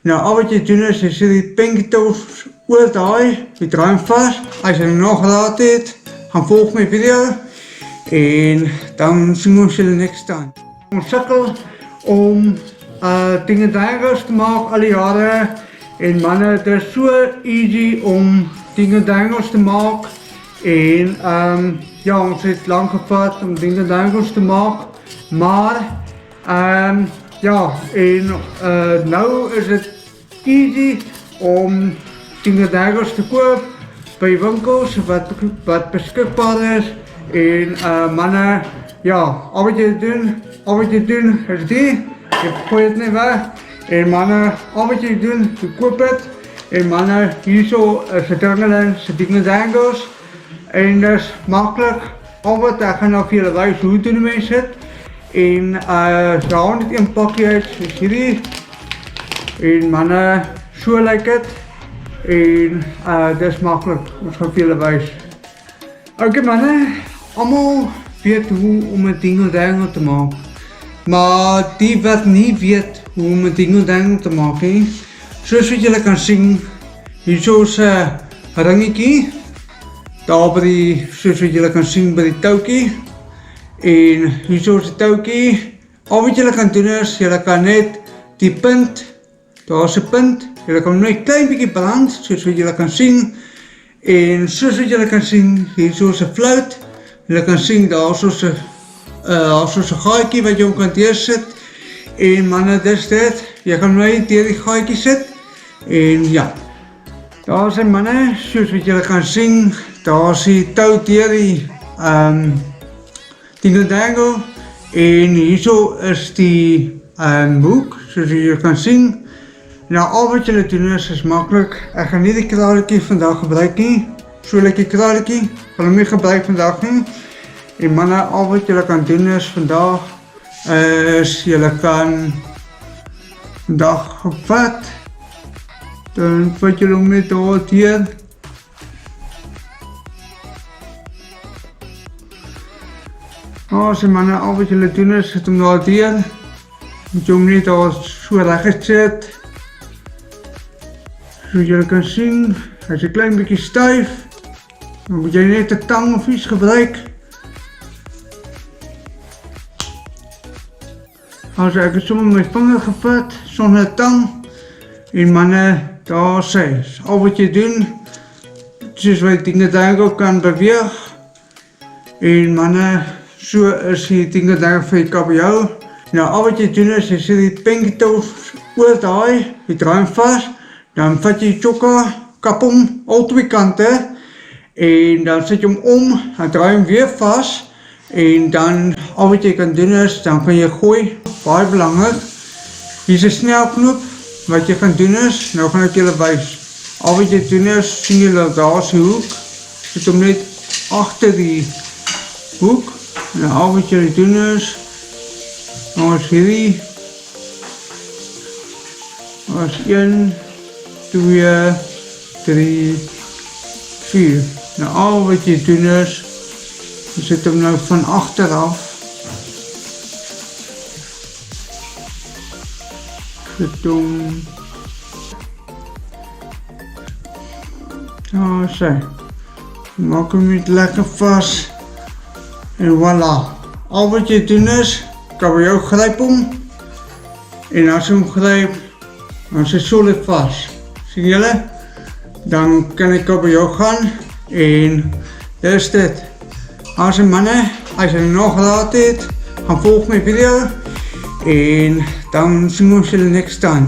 Nou, al wat je doen is je die pinktoes oordraai, je draai hem vast. Als je hem nog laat hebt, gaan volg mijn video. En dan zien we ons jullie next time. Ons sukkel om dingen dagelijks te maken alle jaren. En mannen, het is zo easy om dingen dagelijks te maken. En ja, ons heeft lang gevat om dingen dagelijks te maken. Maar ja, en nou is het easy om dingen dagelijks te koop bij winkels wat beschikbaar is. En mannen, ja, al wat je doet is die, je gooit het niet weg. En mannen, al wat je doet, je koopt het. En mannen, hier zo is het dingen dagelijks. En dat is makkelijk. Al wat, ik ga nou voor jullie wijzen hoe het ermee zit. En ze halen het in een pakje uit, zoals jullie. En mannen, zo lijkt het. En dat is makkelijk, dat gaan voor jullie wijzen. Oké mannen, allemaal weet hoe om het dingeldangel te maken. Maar die wat niet weet hoe om het dingeldangel te maken, zoals wat jullie kan zien, hier zo is een ringetje. Daar bij die, zoals wat jullie kan zien bij die touwtje. En hier zo is het touwtje. Al wat jullie kan doen is, jullie kan net die punt, daar is een punt, jullie kan net een klein beetje balans, zoals wat jullie kan zien. En zoals wat jullie kan zien, hier zo is een fluit. Jullie kan zien, daar is zo'n gaatje wat je ook kan neerzetten. En mannen, dat is dit. Je kan nu door die gaatje zetten. En ja, daar zijn mannen, zoals wat jullie kan zien. Daar is die touw door die dingeldangel. En hier zo is die hoek, zoals jullie kan zien. Nou, al wat jullie doen is makkelijk. Ik ga niet de kraaltje vandaag gebruiken. Zo lekker kraaltje. Ik ga hem niet gebruiken vandaag niet. En mannen, al wat jullie kan doen is vandaag. Jullie kan vandaag gevat. Dan vat jullie met de hier. Mannen, al wat jullie doen is, zet hem daar hier. Moet je hem niet als zo recht zetten. Zoals jullie kunnen zien, hij is een klein beetje stijf. Dan moet je net de tang of iets gebruiken. Als ik het zo met mijn vinger gevat, zonder tang. En mannen, daar zijn ze. Al wat je doet, zoals wij dingen daar ook kan bewegen. En mannen, zo is die dingen daar voor je kabeljauw. Nou, al wat je doet is, je zet die pinktoes oordraai, je draai hem vast. Dan vat je choca, kap hem, al twee kanten. En dan zet je hem om, dan draai je hem weer vast. En dan, al wat je kan doen is, dan kan je gooien. Baie belangrijk. Hier is een snelknop. Wat je kan doen is, nou ga ik jullie wijzen. Al wat je doen is, zien jullie daar is die hoek. Zet hem net achter die hoek. Nou, al wat jullie doen is, als jullie, als 1, 2, 3, 4. Nou, al wat je doet is, je zet hem nou van achteraf. Zet hem. Zo, zo. Maak hem niet lekker vast. En voilà. Al wat je doet is, kan je ook grijpen. En als je hem grijpt, dan zit het zo vast. Zien jullie? Dan kan ik op jou gaan. En dat is dit. Als mannen, als je nog laat hebt, dan volg mijn video. En dan zien we ons jullie next time.